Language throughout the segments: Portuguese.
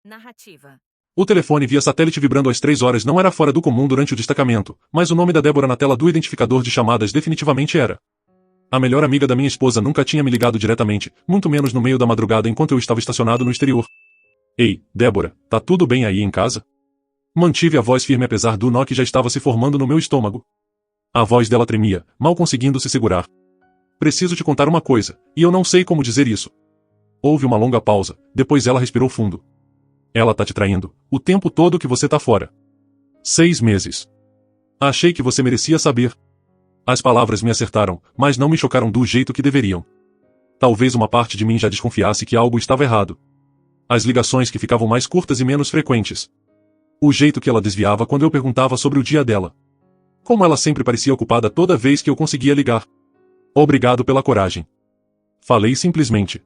Narrativa. O telefone via satélite vibrando às 3 horas não era fora do comum durante o destacamento, mas o nome da Débora na tela do identificador de chamadas definitivamente era. A melhor amiga da minha esposa nunca tinha me ligado diretamente, muito menos no meio da madrugada enquanto eu estava estacionado no exterior. Ei, Débora, tá tudo bem aí em casa? Mantive a voz firme apesar do nó que já estava se formando no meu estômago. A voz dela tremia, mal conseguindo se segurar. Preciso te contar uma coisa, e eu não sei como dizer isso. Houve uma longa pausa, depois ela respirou fundo. Ela tá te traindo, o tempo todo que você tá fora. 6 meses. Achei que você merecia saber. As palavras me acertaram, mas não me chocaram do jeito que deveriam. Talvez uma parte de mim já desconfiasse que algo estava errado. As ligações que ficavam mais curtas e menos frequentes. O jeito que ela desviava quando eu perguntava sobre o dia dela. Como ela sempre parecia ocupada toda vez que eu conseguia ligar. Obrigado pela coragem. Falei simplesmente.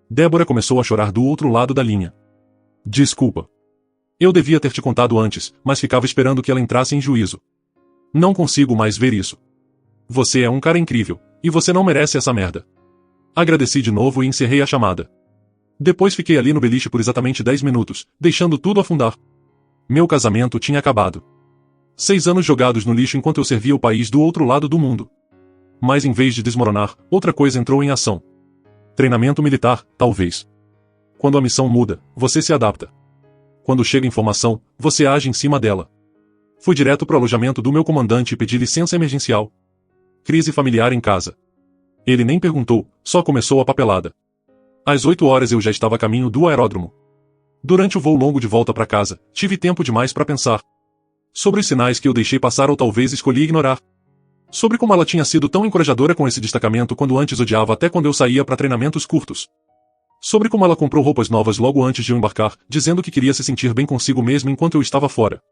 Débora começou a chorar do outro lado da linha. Desculpa. Eu devia ter te contado antes, mas ficava esperando que ela entrasse em juízo. Não consigo mais ver isso. Você é um cara incrível, e você não merece essa merda. Agradeci de novo e encerrei a chamada. Depois fiquei ali no beliche por exatamente 10 minutos, deixando tudo afundar. Meu casamento tinha acabado. 6 anos jogados no lixo enquanto eu servia o país do outro lado do mundo. Mas em vez de desmoronar, outra coisa entrou em ação. Treinamento militar, talvez. Quando a missão muda, você se adapta. Quando chega informação, você age em cima dela. Fui direto pro alojamento do meu comandante e pedi licença emergencial. Crise familiar em casa. Ele nem perguntou, só começou a papelada. Às 8 horas eu já estava a caminho do aeródromo. Durante o voo longo de volta para casa, tive tempo demais para pensar. Sobre os sinais que eu deixei passar ou talvez escolhi ignorar. Sobre como ela tinha sido tão encorajadora com esse destacamento quando antes odiava até quando eu saía para treinamentos curtos. Sobre como ela comprou roupas novas logo antes de eu embarcar, dizendo que queria se sentir bem consigo mesma enquanto eu estava fora.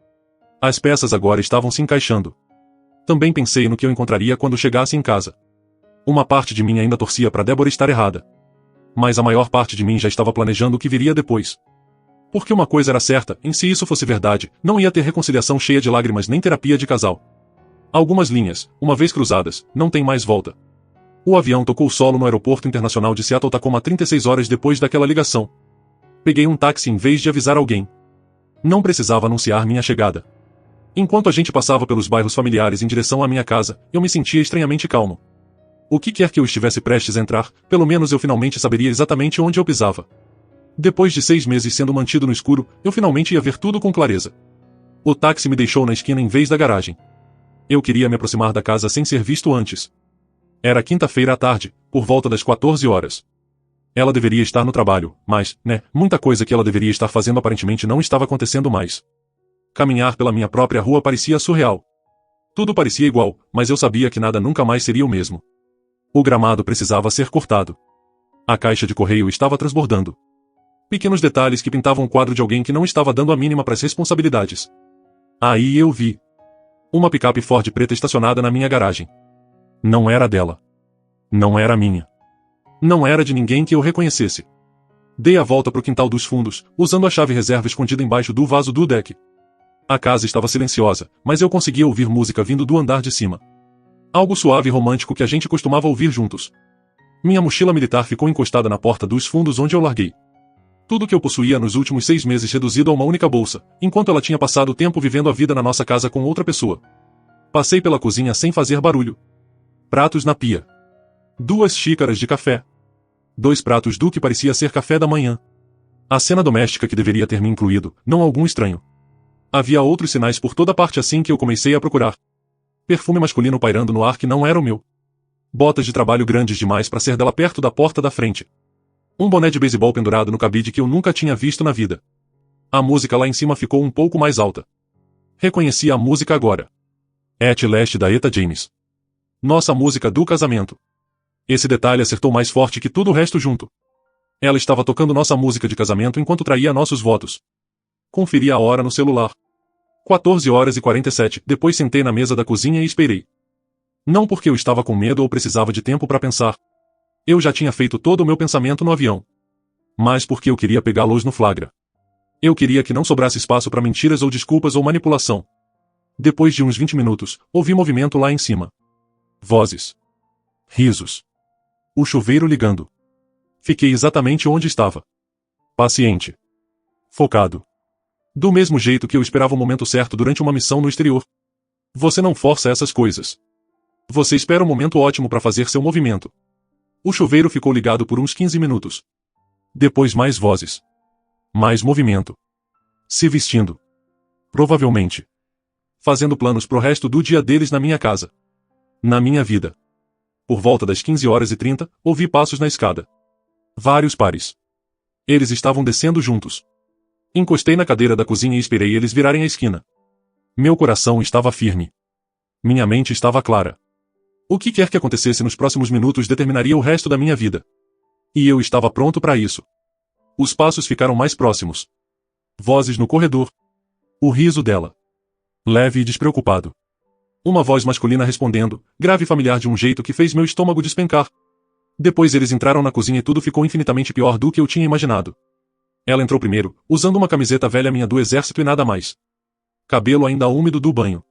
As peças agora estavam se encaixando. Também pensei no que eu encontraria quando chegasse em casa. Uma parte de mim ainda torcia para Débora estar errada. Mas a maior parte de mim já estava planejando o que viria depois. Porque uma coisa era certa, e se isso fosse verdade, não ia ter reconciliação cheia de lágrimas nem terapia de casal. Algumas linhas, uma vez cruzadas, não tem mais volta. O avião tocou solo no aeroporto internacional de Seattle-Tacoma 36 horas depois daquela ligação. Peguei um táxi em vez de avisar alguém. Não precisava anunciar minha chegada. Enquanto a gente passava pelos bairros familiares em direção à minha casa, eu me sentia estranhamente calmo. O que quer que eu estivesse prestes a entrar, pelo menos eu finalmente saberia exatamente onde eu pisava. Depois de 6 meses sendo mantido no escuro, eu finalmente ia ver tudo com clareza. O táxi me deixou na esquina em vez da garagem. Eu queria me aproximar da casa sem ser visto antes. Era quinta-feira à tarde, por volta das 14 horas. Ela deveria estar no trabalho, mas, muita coisa que ela deveria estar fazendo aparentemente não estava acontecendo mais. Caminhar pela minha própria rua parecia surreal. Tudo parecia igual, mas eu sabia que nada nunca mais seria o mesmo. O gramado precisava ser cortado. A caixa de correio estava transbordando. Pequenos detalhes que pintavam um quadro de alguém que não estava dando a mínima para as responsabilidades. Aí eu vi. Uma picape Ford preta estacionada na minha garagem. Não era dela. Não era minha. Não era de ninguém que eu reconhecesse. Dei a volta pro quintal dos fundos, usando a chave reserva escondida embaixo do vaso do deck. A casa estava silenciosa, mas eu conseguia ouvir música vindo do andar de cima. Algo suave e romântico que a gente costumava ouvir juntos. Minha mochila militar ficou encostada na porta dos fundos onde eu larguei. Tudo que eu possuía nos últimos 6 meses reduzido a uma única bolsa, enquanto ela tinha passado o tempo vivendo a vida na nossa casa com outra pessoa. Passei pela cozinha sem fazer barulho. Pratos na pia. 2 xícaras de café. 2 pratos do que parecia ser café da manhã. A cena doméstica que deveria ter me incluído, não algum estranho. Havia outros sinais por toda parte assim que eu comecei a procurar. Perfume masculino pairando no ar que não era o meu. Botas de trabalho grandes demais para ser dela perto da porta da frente. Um boné de beisebol pendurado no cabide que eu nunca tinha visto na vida. A música lá em cima ficou um pouco mais alta. Reconheci a música agora. Et Leste da Eta James. Nossa música do casamento. Esse detalhe acertou mais forte que tudo o resto junto. Ela estava tocando nossa música de casamento enquanto traía nossos votos. Conferi a hora no celular. 14 horas e 47, depois sentei na mesa da cozinha e esperei. Não porque eu estava com medo ou precisava de tempo para pensar. Eu já tinha feito todo o meu pensamento no avião. Mas porque eu queria pegá-los no flagra. Eu queria que não sobrasse espaço para mentiras ou desculpas ou manipulação. Depois de uns 20 minutos, ouvi movimento lá em cima. Vozes. Risos. O chuveiro ligando. Fiquei exatamente onde estava. Paciente. Focado. Do mesmo jeito que eu esperava o momento certo durante uma missão no exterior. Você não força essas coisas. Você espera o momento ótimo para fazer seu movimento. O chuveiro ficou ligado por uns 15 minutos. Depois mais vozes. Mais movimento. Se vestindo. Provavelmente. Fazendo planos pro resto do dia deles na minha casa. Na minha vida. Por volta das 15h30, ouvi passos na escada. Vários pares. Eles estavam descendo juntos. Encostei na cadeira da cozinha e esperei eles virarem a esquina. Meu coração estava firme. Minha mente estava clara. O que quer que acontecesse nos próximos minutos determinaria o resto da minha vida. E eu estava pronto para isso. Os passos ficaram mais próximos. Vozes no corredor. O riso dela. Leve e despreocupado. Uma voz masculina respondendo, grave e familiar de um jeito que fez meu estômago despencar. Depois eles entraram na cozinha e tudo ficou infinitamente pior do que eu tinha imaginado. Ela entrou primeiro, usando uma camiseta velha minha do exército e nada mais. Cabelo ainda úmido do banho.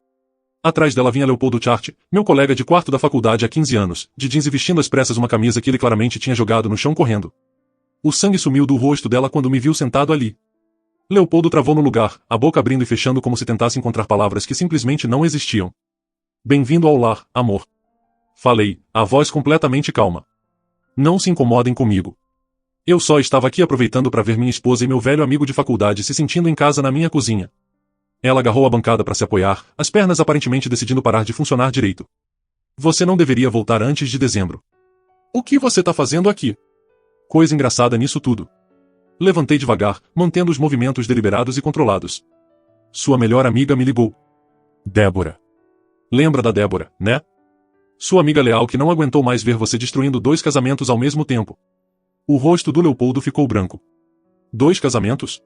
Atrás dela vinha Leopoldo Chart, meu colega de quarto da faculdade há 15 anos, de jeans e vestindo às pressas uma camisa que ele claramente tinha jogado no chão correndo. O sangue sumiu do rosto dela quando me viu sentado ali. Leopoldo travou no lugar, a boca abrindo e fechando como se tentasse encontrar palavras que simplesmente não existiam. Bem-vindo ao lar, amor. Falei, a voz completamente calma. Não se incomodem comigo. Eu só estava aqui aproveitando para ver minha esposa e meu velho amigo de faculdade se sentindo em casa na minha cozinha. Ela agarrou a bancada para se apoiar, as pernas aparentemente decidindo parar de funcionar direito. Você não deveria voltar antes de dezembro. O que você tá fazendo aqui? Coisa engraçada nisso tudo. Levantei devagar, mantendo os movimentos deliberados e controlados. Sua melhor amiga me ligou. Débora. Lembra da Débora, né? Sua amiga leal que não aguentou mais ver você destruindo 2 casamentos ao mesmo tempo. O rosto do Leopoldo ficou branco. 2 casamentos?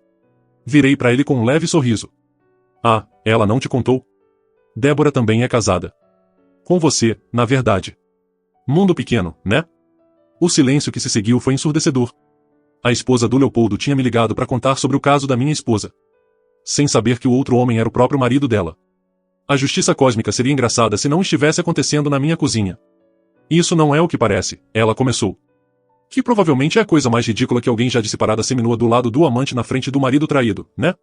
Virei para ele com um leve sorriso. Ah, ela não te contou? Débora também é casada. Com você, na verdade. Mundo pequeno, né? O silêncio que se seguiu foi ensurdecedor. A esposa do Leopoldo tinha me ligado para contar sobre o caso da minha esposa. Sem saber que o outro homem era o próprio marido dela. A justiça cósmica seria engraçada se não estivesse acontecendo na minha cozinha. Isso não é o que parece, ela começou. Que provavelmente é a coisa mais ridícula que alguém já disse parada seminua do lado do amante na frente do marido traído, né?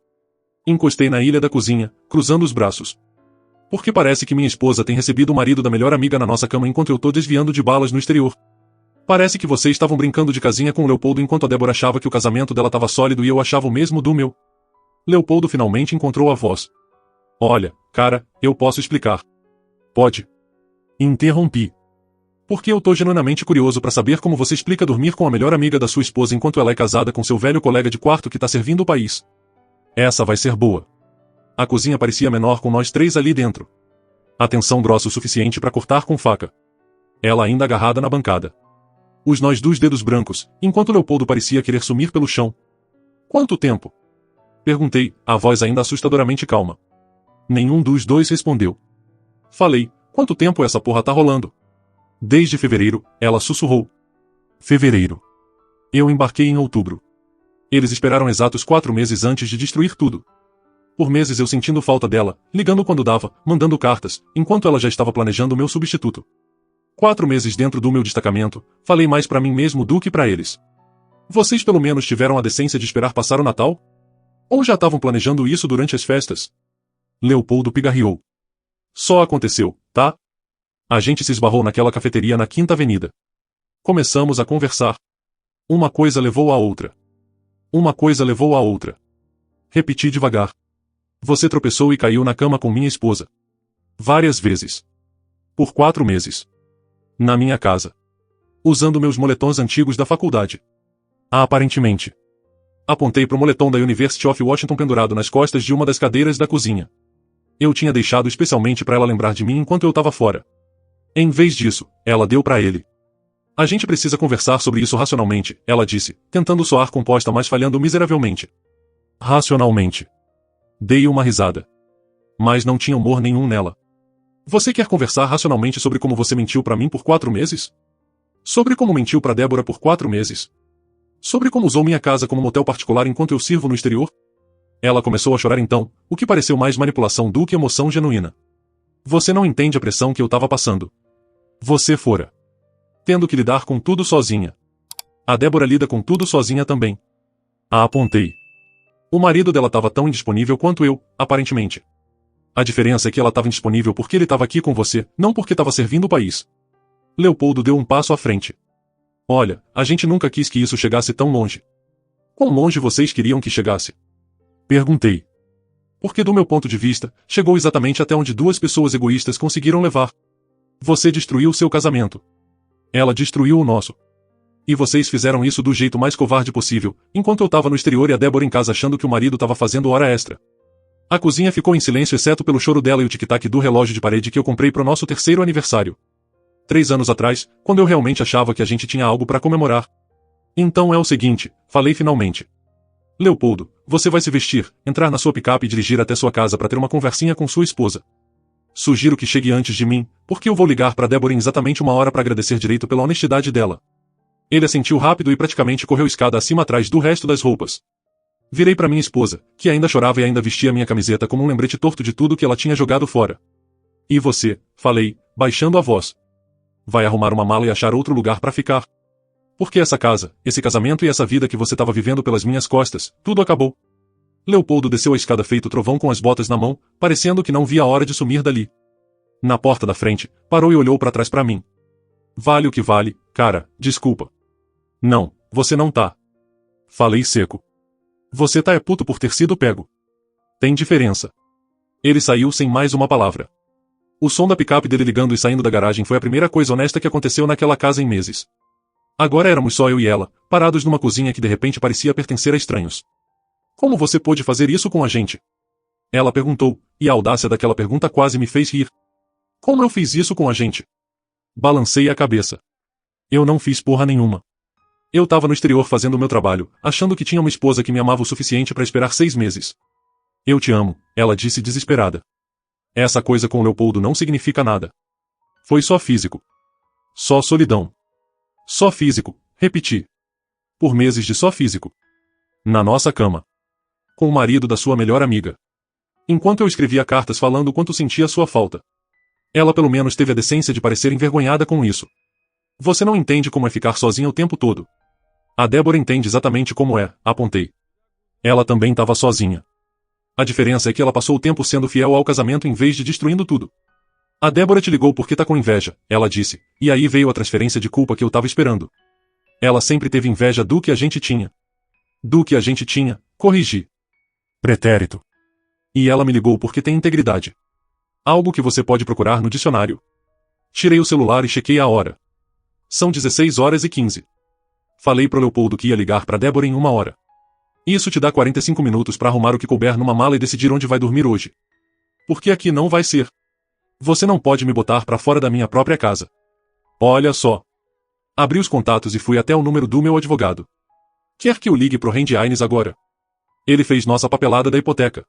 Encostei na ilha da cozinha, cruzando os braços. Porque parece que minha esposa tem recebido o marido da melhor amiga na nossa cama enquanto eu tô desviando de balas no exterior. Parece que vocês estavam brincando de casinha com o Leopoldo enquanto a Débora achava que o casamento dela estava sólido e eu achava o mesmo do meu. Leopoldo finalmente encontrou a voz. Olha, cara, eu posso explicar. Pode. Interrompi. Porque eu tô genuinamente curioso para saber como você explica dormir com a melhor amiga da sua esposa enquanto ela é casada com seu velho colega de quarto que tá servindo o país. Essa vai ser boa. A cozinha parecia menor com nós 3 ali dentro. A tensão grossa o suficiente para cortar com faca. Ela ainda agarrada na bancada. Os nós dos dedos brancos, enquanto Leopoldo parecia querer sumir pelo chão. Quanto tempo? Perguntei, a voz ainda assustadoramente calma. Nenhum dos dois respondeu. Falei, quanto tempo essa porra tá rolando? Desde fevereiro, ela sussurrou. Fevereiro. Eu embarquei em outubro. Eles esperaram exatos 4 meses antes de destruir tudo. Por meses eu sentindo falta dela, ligando quando dava, mandando cartas, enquanto ela já estava planejando o meu substituto. 4 meses dentro do meu destacamento, falei mais pra mim mesmo do que pra eles. Vocês pelo menos tiveram a decência de esperar passar o Natal? Ou já estavam planejando isso durante as festas? Leopoldo pigarreou. Só aconteceu, tá? A gente se esbarrou naquela cafeteria na Quinta Avenida. Começamos a conversar. Uma coisa levou à outra. Uma coisa levou à outra. Repeti devagar. Você tropeçou e caiu na cama com minha esposa. Várias vezes. Por 4 meses. Na minha casa. Usando meus moletons antigos da faculdade. Aparentemente. Apontei pro moletom da University of Washington pendurado nas costas de uma das cadeiras da cozinha. Eu tinha deixado especialmente para ela lembrar de mim enquanto eu estava fora. Em vez disso, ela deu para ele. A gente precisa conversar sobre isso racionalmente, ela disse, tentando soar composta mas falhando miseravelmente. Racionalmente. Dei uma risada. Mas não tinha humor nenhum nela. Você quer conversar racionalmente sobre como você mentiu para mim por 4 meses? Sobre como mentiu para Débora por 4 meses? Sobre como usou minha casa como motel particular enquanto eu sirvo no exterior? Ela começou a chorar então, o que pareceu mais manipulação do que emoção genuína. Você não entende a pressão que eu estava passando. Você fora. Tendo que lidar com tudo sozinha. A Débora lida com tudo sozinha também. A apontei. O marido dela estava tão indisponível quanto eu, aparentemente. A diferença é que ela estava indisponível porque ele estava aqui com você, não porque estava servindo o país. Leopoldo deu um passo à frente. Olha, a gente nunca quis que isso chegasse tão longe. Quão longe vocês queriam que chegasse? Perguntei. Porque do meu ponto de vista, chegou exatamente até onde duas pessoas egoístas conseguiram levar. Você destruiu seu casamento. Ela destruiu o nosso. E vocês fizeram isso do jeito mais covarde possível, enquanto eu estava no exterior e a Débora em casa achando que o marido estava fazendo hora extra. A cozinha ficou em silêncio exceto pelo choro dela e o tic-tac do relógio de parede que eu comprei pro nosso terceiro aniversário. 3 anos atrás, quando eu realmente achava que a gente tinha algo para comemorar. Então é o seguinte, falei finalmente. Leopoldo, você vai se vestir, entrar na sua picape e dirigir até sua casa para ter uma conversinha com sua esposa. Sugiro que chegue antes de mim, porque eu vou ligar para Débora em exatamente 1 hora para agradecer direito pela honestidade dela. Ele assentiu rápido e praticamente correu escada acima atrás do resto das roupas. Virei para minha esposa, que ainda chorava e ainda vestia minha camiseta como um lembrete torto de tudo que ela tinha jogado fora. E você, falei, baixando a voz. Vai arrumar uma mala e achar outro lugar para ficar. Porque essa casa, esse casamento e essa vida que você estava vivendo pelas minhas costas, tudo acabou. Leopoldo desceu a escada feito trovão com as botas na mão, parecendo que não via a hora de sumir dali. Na porta da frente, parou e olhou para trás para mim. Vale o que vale, cara, desculpa. Não, você não tá. Falei seco. Você tá puto por ter sido pego. Tem diferença. Ele saiu sem mais uma palavra. O som da picape dele ligando e saindo da garagem foi a primeira coisa honesta que aconteceu naquela casa em meses. Agora éramos só eu e ela, parados numa cozinha que de repente parecia pertencer a estranhos. Como você pôde fazer isso com a gente? Ela perguntou, e a audácia daquela pergunta quase me fez rir. Como eu fiz isso com a gente? Balancei a cabeça. Eu não fiz porra nenhuma. Eu tava no exterior fazendo o meu trabalho, achando que tinha uma esposa que me amava o suficiente para esperar 6 meses. Eu te amo, ela disse desesperada. Essa coisa com o Leopoldo não significa nada. Foi só físico. Só solidão. Só físico, repeti. Por meses de só físico. Na nossa cama. Com o marido da sua melhor amiga. Enquanto eu escrevia cartas falando o quanto sentia sua falta. Ela pelo menos teve a decência de parecer envergonhada com isso. Você não entende como é ficar sozinha o tempo todo. A Débora entende exatamente como é, apontei. Ela também estava sozinha. A diferença é que ela passou o tempo sendo fiel ao casamento em vez de destruindo tudo. A Débora te ligou porque tá com inveja, ela disse, e aí veio a transferência de culpa que eu tava esperando. Ela sempre teve inveja do que a gente tinha. Do que a gente tinha, corrigi. Pretérito. E ela me ligou porque tem integridade. Algo que você pode procurar no dicionário. Tirei o celular e chequei a hora. São 16h15. Falei pro Leopoldo que ia ligar pra Débora em 1 hora. Isso te dá 45 minutos pra arrumar o que couber numa mala e decidir onde vai dormir hoje. Porque aqui não vai ser. Você não pode me botar pra fora da minha própria casa. Olha só. Abri os contatos e fui até o número do meu advogado. Quer que eu ligue pro Randy Aines agora? Ele fez nossa papelada da hipoteca.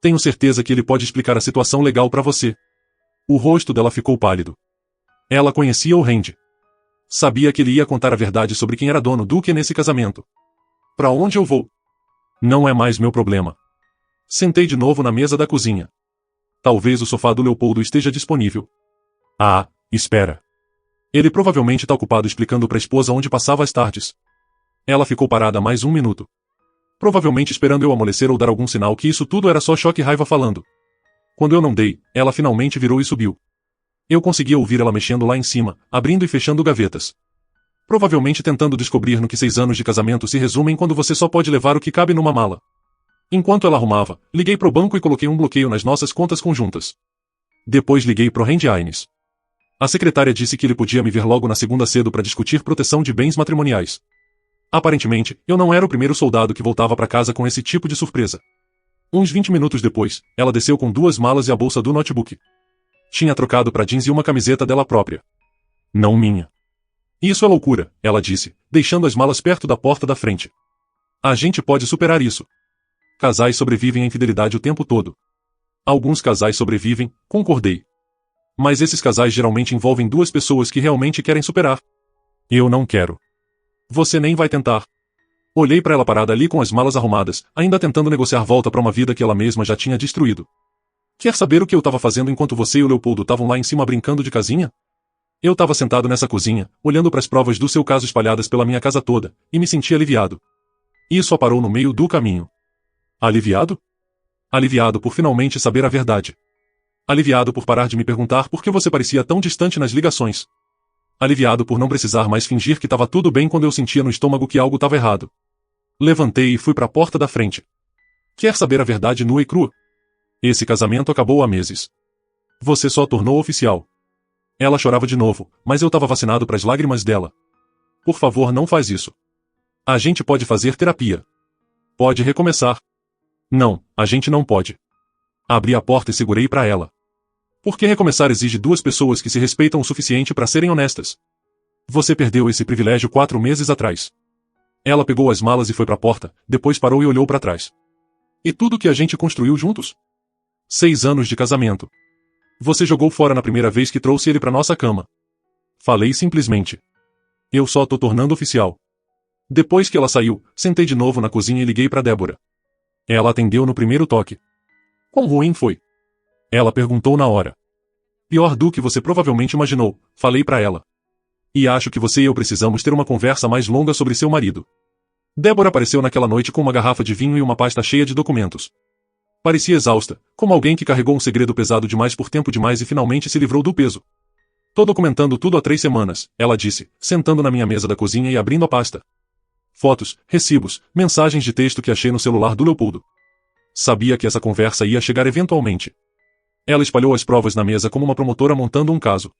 Tenho certeza que ele pode explicar a situação legal pra você. O rosto dela ficou pálido. Ela conhecia o Randy. Sabia que ele ia contar a verdade sobre quem era dono do que nesse casamento. Pra onde eu vou? Não é mais meu problema. Sentei de novo na mesa da cozinha. Talvez o sofá do Leopoldo esteja disponível. Ah, espera. Ele provavelmente tá ocupado explicando pra esposa onde passava as tardes. Ela ficou parada mais 1 minuto. Provavelmente esperando eu amolecer ou dar algum sinal que isso tudo era só choque e raiva falando. Quando eu não dei, ela finalmente virou e subiu. Eu conseguia ouvir ela mexendo lá em cima, abrindo e fechando gavetas. Provavelmente tentando descobrir no que 6 anos de casamento se resumem quando você só pode levar o que cabe numa mala. Enquanto ela arrumava, liguei pro banco e coloquei um bloqueio nas nossas contas conjuntas. Depois liguei pro Randy Aines. A secretária disse que ele podia me ver logo na segunda cedo para discutir proteção de bens matrimoniais. Aparentemente, eu não era o primeiro soldado que voltava para casa com esse tipo de surpresa. Uns 20 minutos depois, ela desceu com 2 malas e a bolsa do notebook. Tinha trocado para jeans e uma camiseta dela própria. Não minha. Isso é loucura, ela disse, deixando as malas perto da porta da frente. A gente pode superar isso. Casais sobrevivem à infidelidade o tempo todo. Alguns casais sobrevivem, concordei. Mas esses casais geralmente envolvem 2 pessoas que realmente querem superar. Eu não quero. Você nem vai tentar. Olhei para ela parada ali com as malas arrumadas, ainda tentando negociar volta para uma vida que ela mesma já tinha destruído. Quer saber o que eu estava fazendo enquanto você e o Leopoldo estavam lá em cima brincando de casinha? Eu estava sentado nessa cozinha, olhando para as provas do seu caso espalhadas pela minha casa toda, e me senti aliviado. Isso a parou no meio do caminho. Aliviado? Aliviado por finalmente saber a verdade. Aliviado por parar de me perguntar por que você parecia tão distante nas ligações. Aliviado por não precisar mais fingir que estava tudo bem quando eu sentia no estômago que algo estava errado. Levantei e fui para a porta da frente. Quer saber a verdade nua e crua? Esse casamento acabou há meses. Você só tornou oficial. Ela chorava de novo, mas eu estava vacinado para as lágrimas dela. Por favor, não faz isso. A gente pode fazer terapia. Pode recomeçar. Não, a gente não pode. Abri a porta e segurei para ela. Porque recomeçar exige duas pessoas que se respeitam o suficiente para serem honestas. Você perdeu esse privilégio 4 meses atrás. Ela pegou as malas e foi para a porta, depois parou e olhou para trás. E tudo que a gente construiu juntos? 6 anos de casamento. Você jogou fora na primeira vez que trouxe ele para nossa cama. Falei simplesmente. Eu só tô tornando oficial. Depois que ela saiu, sentei de novo na cozinha e liguei para Débora. Ela atendeu no primeiro toque. Quão ruim foi? Ela perguntou na hora. Pior do que você provavelmente imaginou, falei para ela. E acho que você e eu precisamos ter uma conversa mais longa sobre seu marido. Débora apareceu naquela noite com uma garrafa de vinho e uma pasta cheia de documentos. Parecia exausta, como alguém que carregou um segredo pesado demais por tempo demais e finalmente se livrou do peso. Tô documentando tudo há 3 semanas, ela disse, sentando na minha mesa da cozinha e abrindo a pasta. Fotos, recibos, mensagens de texto que achei no celular do Leopoldo. Sabia que essa conversa ia chegar eventualmente. Ela espalhou as provas na mesa como uma promotora montando um caso.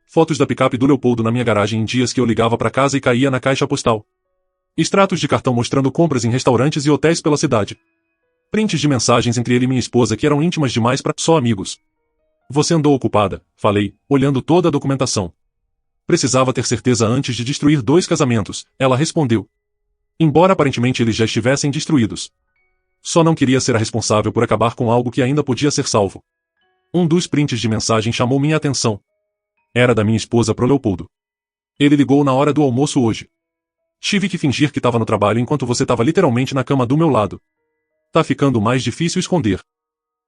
Fotos da picape do Leopoldo na minha garagem em dias que eu ligava para casa e caía na caixa postal. Extratos de cartão mostrando compras em restaurantes e hotéis pela cidade. Prints de mensagens entre ele e minha esposa que eram íntimas demais para só amigos. Você andou ocupada, falei, olhando toda a documentação. Precisava ter certeza antes de destruir 2 casamentos, ela respondeu. Embora aparentemente eles já estivessem destruídos. Só não queria ser a responsável por acabar com algo que ainda podia ser salvo. Um dos prints de mensagem chamou minha atenção. Era da minha esposa pro Leopoldo. Ele ligou na hora do almoço hoje. Tive que fingir que estava no trabalho enquanto você estava literalmente na cama do meu lado. Tá ficando mais difícil esconder.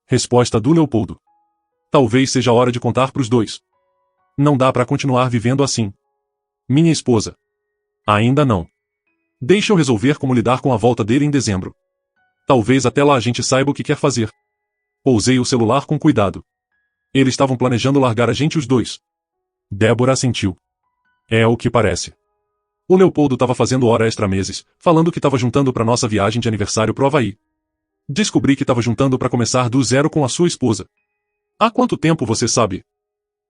Resposta do Leopoldo. Talvez seja a hora de contar pros 2. Não dá pra continuar vivendo assim. Minha esposa. Ainda não. Deixa eu resolver como lidar com a volta dele em dezembro. Talvez até lá a gente saiba o que quer fazer. Pousei o celular com cuidado. Eles estavam planejando largar a gente os 2. Débora assentiu. É o que parece. O Leopoldo estava fazendo hora extra meses, falando que estava juntando para nossa viagem de aniversário pro Havaí. Descobri que estava juntando para começar do zero com a sua esposa. Há quanto tempo você sabe?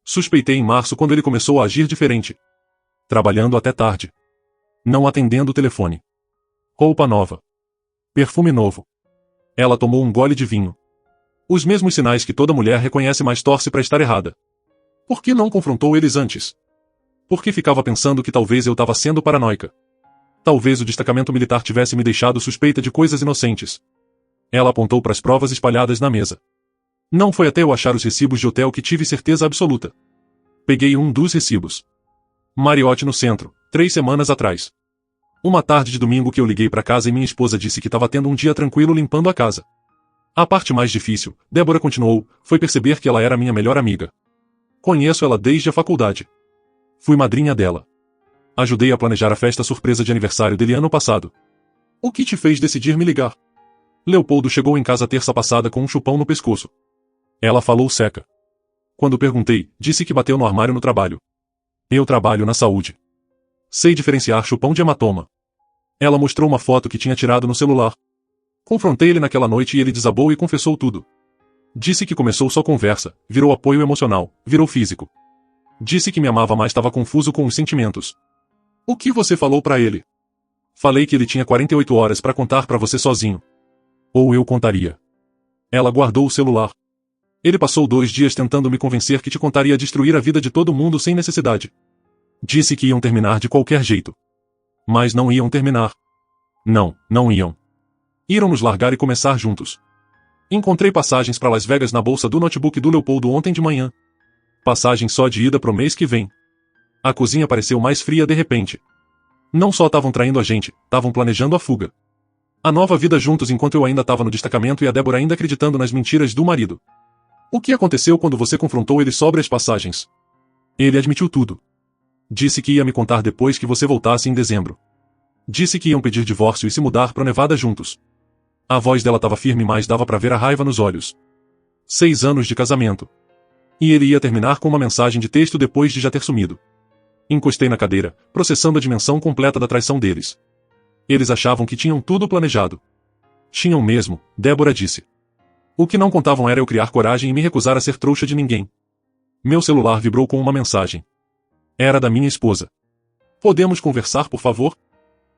Suspeitei em março quando ele começou a agir diferente. Trabalhando até tarde. Não atendendo o telefone. Roupa nova. Perfume novo. Ela tomou um gole de vinho. Os mesmos sinais que toda mulher reconhece mas torce para estar errada. Por que não confrontou eles antes? Porque ficava pensando que talvez eu estava sendo paranoica. Talvez o destacamento militar tivesse me deixado suspeita de coisas inocentes. Ela apontou para as provas espalhadas na mesa. Não foi até eu achar os recibos de hotel que tive certeza absoluta. Peguei um dos recibos. Marriott no centro, 3 semanas atrás. Uma tarde de domingo que eu liguei para casa e minha esposa disse que estava tendo um dia tranquilo limpando a casa. A parte mais difícil, Débora continuou, foi perceber que ela era minha melhor amiga. Conheço ela desde a faculdade. Fui madrinha dela. Ajudei a planejar a festa surpresa de aniversário dele ano passado. O que te fez decidir me ligar? Leopoldo chegou em casa terça passada com um chupão no pescoço. Ela falou seca. Quando perguntei, disse que bateu no armário no trabalho. Eu trabalho na saúde. Sei diferenciar chupão de hematoma. Ela mostrou uma foto que tinha tirado no celular. Confrontei ele naquela noite e ele desabou e confessou tudo. Disse que começou só conversa, virou apoio emocional, virou físico. Disse que me amava mas estava confuso com os sentimentos. O que você falou pra ele? Falei que ele tinha 48 horas pra contar pra você sozinho. Ou eu contaria. Ela guardou o celular. Ele passou 2 dias tentando me convencer que te contaria destruir a vida de todo mundo sem necessidade. Disse que iam terminar de qualquer jeito. Mas não iam terminar. Não, não iam. Iram nos largar e começar juntos. Encontrei passagens para Las Vegas na bolsa do notebook do Leopoldo ontem de manhã. Passagem só de ida pro mês que vem. A cozinha pareceu mais fria de repente. Não só estavam traindo a gente, estavam planejando a fuga. A nova vida juntos enquanto eu ainda estava no destacamento e a Débora ainda acreditando nas mentiras do marido. O que aconteceu quando você confrontou ele sobre as passagens? Ele admitiu tudo. Disse que ia me contar depois que você voltasse em dezembro. Disse que iam pedir divórcio e se mudar pro Nevada juntos. A voz dela estava firme, mas dava para ver a raiva nos olhos. 6 anos de casamento. E ele ia terminar com uma mensagem de texto depois de já ter sumido. Encostei na cadeira, processando a dimensão completa da traição deles. Eles achavam que tinham tudo planejado. Tinham mesmo, Débora disse. O que não contavam era eu criar coragem e me recusar a ser trouxa de ninguém. Meu celular vibrou com uma mensagem. Era da minha esposa. Podemos conversar, por favor?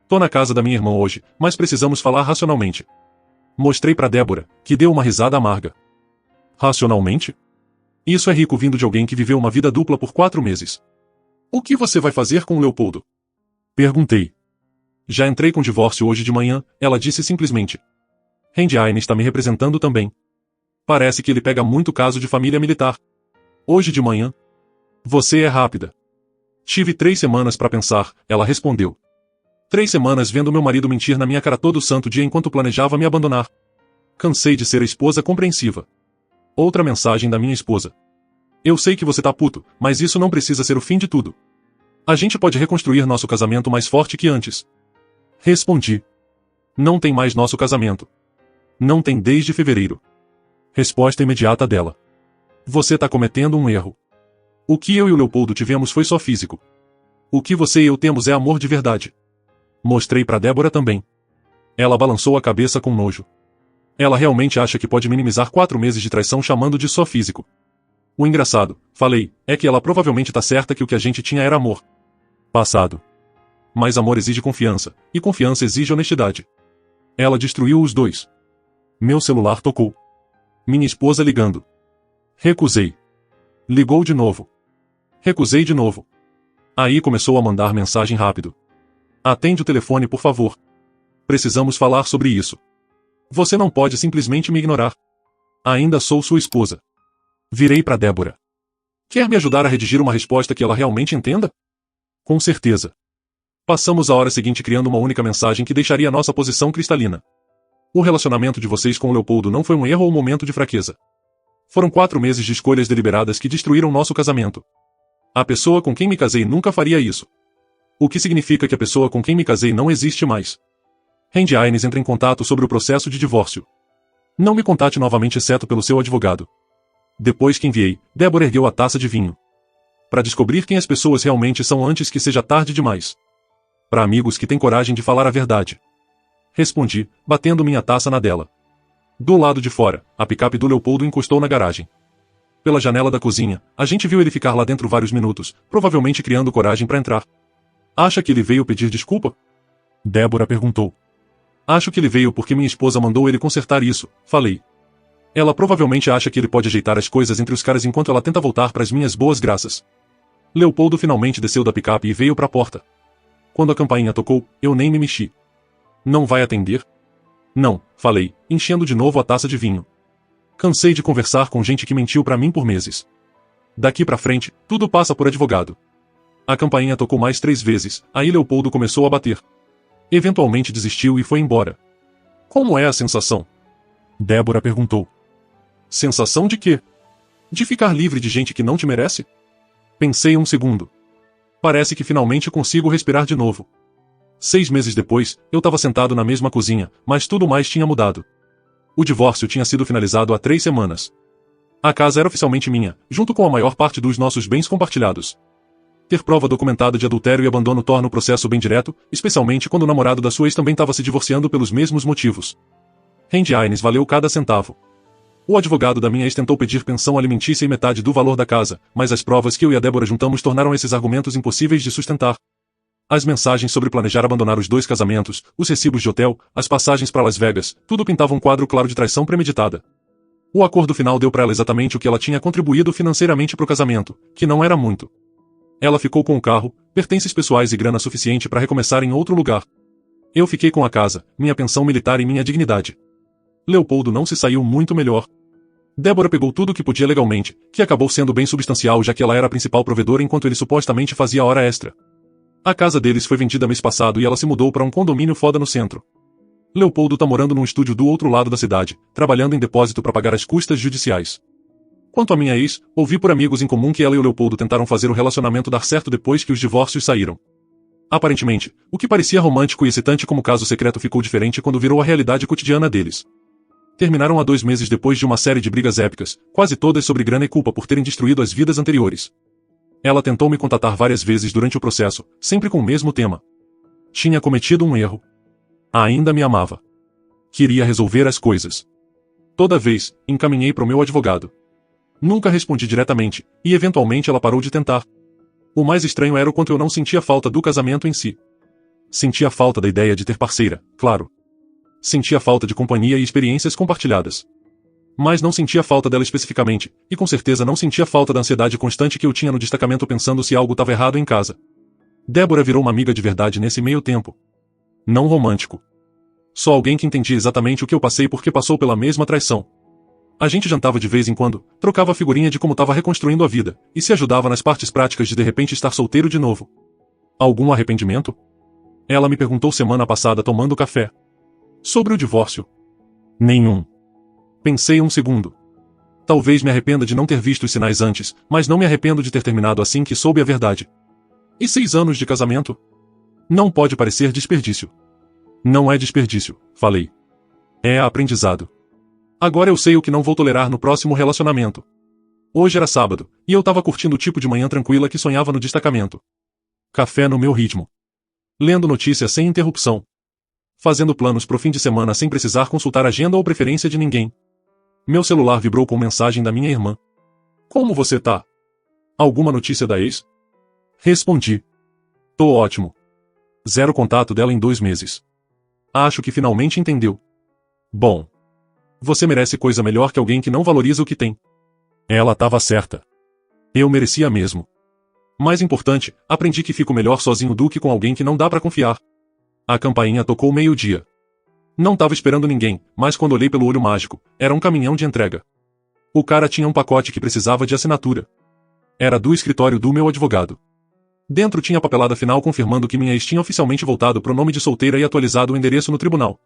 Tô na casa da minha irmã hoje, mas precisamos falar racionalmente. Mostrei para Débora, que deu uma risada amarga. Racionalmente? Isso é rico vindo de alguém que viveu uma vida dupla por 4 meses. O que você vai fazer com o Leopoldo? Perguntei. Já entrei com divórcio hoje de manhã, ela disse simplesmente. Randy Aine está me representando também. Parece que ele pega muito caso de família militar. Hoje de manhã? Você é rápida. Tive 3 semanas para pensar, ela respondeu. 3 semanas vendo meu marido mentir na minha cara todo santo dia enquanto planejava me abandonar. Cansei de ser a esposa compreensiva. Outra mensagem da minha esposa. Eu sei que você tá puto, mas isso não precisa ser o fim de tudo. A gente pode reconstruir nosso casamento mais forte que antes. Respondi. Não tem mais nosso casamento. Não tem desde fevereiro. Resposta imediata dela. Você tá cometendo um erro. O que eu e o Leopoldo tivemos foi só físico. O que você e eu temos é amor de verdade. Mostrei para Débora também. Ela balançou a cabeça com nojo. Ela realmente acha que pode minimizar 4 meses de traição chamando de só físico. O engraçado, falei, é que ela provavelmente tá certa que o que a gente tinha era amor. Passado. Mas amor exige confiança, e confiança exige honestidade. Ela destruiu os dois. Meu celular tocou. Minha esposa ligando. Recusei. Ligou de novo. Recusei de novo. Aí começou a mandar mensagem rápido. Atende o telefone, por favor. Precisamos falar sobre isso. Você não pode simplesmente me ignorar. Ainda sou sua esposa. Virei para Débora. Quer me ajudar a redigir uma resposta que ela realmente entenda? Com certeza. Passamos a hora seguinte criando uma única mensagem que deixaria nossa posição cristalina. O relacionamento de vocês com o Leopoldo não foi um erro ou momento de fraqueza. Foram 4 meses de escolhas deliberadas que destruíram nosso casamento. A pessoa com quem me casei nunca faria isso. O que significa que a pessoa com quem me casei não existe mais. Randy Aines entra em contato sobre o processo de divórcio. Não me contate novamente exceto pelo seu advogado. Depois que enviei, Débora ergueu a taça de vinho. Para descobrir quem as pessoas realmente são antes que seja tarde demais. Para amigos que têm coragem de falar a verdade. Respondi, batendo minha taça na dela. Do lado de fora, a picape do Leopoldo encostou na garagem. Pela janela da cozinha, a gente viu ele ficar lá dentro vários minutos, provavelmente criando coragem para entrar. Acha que ele veio pedir desculpa? Débora perguntou. Acho que ele veio porque minha esposa mandou ele consertar isso, falei. Ela provavelmente acha que ele pode ajeitar as coisas entre os caras enquanto ela tenta voltar para as minhas boas graças. Leopoldo finalmente desceu da picape e veio para a porta. Quando a campainha tocou, eu nem me mexi. Não vai atender? Não, falei, enchendo de novo a taça de vinho. Cansei de conversar com gente que mentiu para mim por meses. Daqui para frente, tudo passa por advogado. A campainha tocou mais 3 vezes, aí Leopoldo começou a bater. Eventualmente desistiu e foi embora. Como é a sensação? Débora perguntou. Sensação de quê? De ficar livre de gente que não te merece? Pensei um segundo. Parece que finalmente consigo respirar de novo. 6 meses depois, eu estava sentado na mesma cozinha, mas tudo mais tinha mudado. O divórcio tinha sido finalizado há 3 semanas. A casa era oficialmente minha, junto com a maior parte dos nossos bens compartilhados. Ter prova documentada de adultério e abandono torna o processo bem direto, especialmente quando o namorado da sua ex também estava se divorciando pelos mesmos motivos. Randy Aines valeu cada centavo. O advogado da minha ex tentou pedir pensão alimentícia e metade do valor da casa, mas as provas que eu e a Débora juntamos tornaram esses argumentos impossíveis de sustentar. As mensagens sobre planejar abandonar os 2 casamentos, os recibos de hotel, as passagens para Las Vegas, tudo pintava um quadro claro de traição premeditada. O acordo final deu para ela exatamente o que ela tinha contribuído financeiramente para o casamento, que não era muito. Ela ficou com o carro, pertences pessoais e grana suficiente para recomeçar em outro lugar. Eu fiquei com a casa, minha pensão militar e minha dignidade. Leopoldo não se saiu muito melhor. Débora pegou tudo o que podia legalmente, que acabou sendo bem substancial já que ela era a principal provedora enquanto ele supostamente fazia hora extra. A casa deles foi vendida mês passado e ela se mudou para um condomínio foda no centro. Leopoldo tá morando num estúdio do outro lado da cidade, trabalhando em depósito para pagar as custas judiciais. Quanto à minha ex, ouvi por amigos em comum que ela e o Leopoldo tentaram fazer o relacionamento dar certo depois que os divórcios saíram. Aparentemente, o que parecia romântico e excitante como caso secreto ficou diferente quando virou a realidade cotidiana deles. Terminaram há 2 meses depois de uma série de brigas épicas, quase todas sobre grana e culpa por terem destruído as vidas anteriores. Ela tentou me contatar várias vezes durante o processo, sempre com o mesmo tema. Tinha cometido um erro. Ainda me amava. Queria resolver as coisas. Toda vez, encaminhei para o meu advogado. Nunca respondi diretamente, e eventualmente ela parou de tentar. O mais estranho era o quanto eu não sentia falta do casamento em si. Sentia falta da ideia de ter parceira, claro. Sentia falta de companhia e experiências compartilhadas. Mas não sentia falta dela especificamente, e com certeza não sentia falta da ansiedade constante que eu tinha no destacamento pensando se algo estava errado em casa. Débora virou uma amiga de verdade nesse meio tempo. Não romântico. Só alguém que entendia exatamente o que eu passei porque passou pela mesma traição. A gente jantava de vez em quando, trocava figurinha de como estava reconstruindo a vida, e se ajudava nas partes práticas de repente estar solteiro de novo. Algum arrependimento? Ela me perguntou semana passada tomando café. Sobre o divórcio. Nenhum. Pensei um segundo. Talvez me arrependa de não ter visto os sinais antes, mas não me arrependo de ter terminado assim que soube a verdade. E 6 anos de casamento? Não pode parecer desperdício. Não é desperdício, falei. É aprendizado. Agora eu sei o que não vou tolerar no próximo relacionamento. Hoje era sábado, e eu tava curtindo o tipo de manhã tranquila que sonhava no destacamento. Café no meu ritmo. Lendo notícias sem interrupção. Fazendo planos pro fim de semana sem precisar consultar agenda ou preferência de ninguém. Meu celular vibrou com mensagem da minha irmã. Como você tá? Alguma notícia da ex? Respondi. Tô ótimo. 0 contato dela em 2 meses. Acho que finalmente entendeu. Bom. Você merece coisa melhor que alguém que não valoriza o que tem. Ela tava certa. Eu merecia mesmo. Mais importante, aprendi que fico melhor sozinho do que com alguém que não dá pra confiar. A campainha tocou 12h. Não tava esperando ninguém, mas quando olhei pelo olho mágico, era um caminhão de entrega. O cara tinha um pacote que precisava de assinatura. Era do escritório do meu advogado. Dentro tinha a papelada final confirmando que minha ex tinha oficialmente voltado pro nome de solteira e atualizado o endereço no tribunal.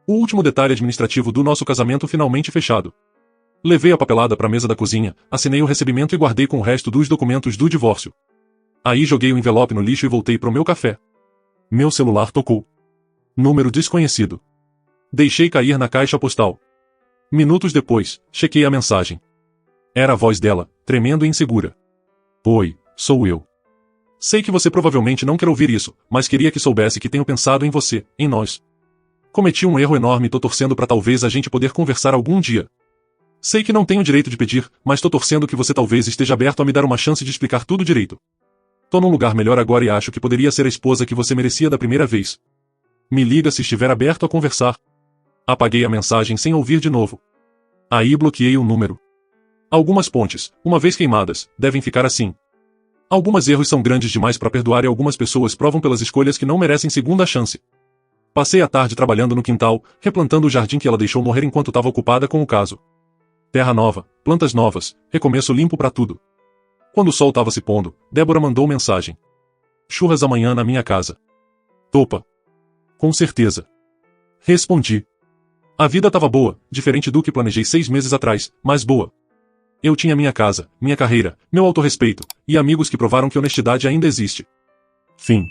O último detalhe administrativo do nosso casamento finalmente fechado. Levei a papelada pra mesa da cozinha, assinei o recebimento e guardei com o resto dos documentos do divórcio. Aí joguei o envelope no lixo e voltei pro meu café. Meu celular tocou. Número desconhecido. Deixei cair na caixa postal. Minutos depois, chequei a mensagem. Era a voz dela, tremendo e insegura. Oi, sou eu. Sei que você provavelmente não quer ouvir isso, mas queria que soubesse que tenho pensado em você, em nós. Cometi um erro enorme e tô torcendo pra talvez a gente poder conversar algum dia. Sei que não tenho direito de pedir, mas tô torcendo que você talvez esteja aberto a me dar uma chance de explicar tudo direito. Tô num lugar melhor agora e acho que poderia ser a esposa que você merecia da primeira vez. Me liga se estiver aberto a conversar. Apaguei a mensagem sem ouvir de novo. Aí bloqueei o número. Algumas pontes, uma vez queimadas, devem ficar assim. Alguns erros são grandes demais para perdoar e algumas pessoas provam pelas escolhas que não merecem segunda chance. Passei a tarde trabalhando no quintal, replantando o jardim que ela deixou morrer enquanto estava ocupada com o caso. Terra nova, plantas novas, recomeço limpo para tudo. Quando o sol estava se pondo, Débora mandou mensagem. Churras amanhã na minha casa. Topa. Com certeza. Respondi. A vida estava boa, diferente do que planejei 6 meses atrás, mas boa. Eu tinha minha casa, minha carreira, meu autorrespeito, e amigos que provaram que honestidade ainda existe. Fim.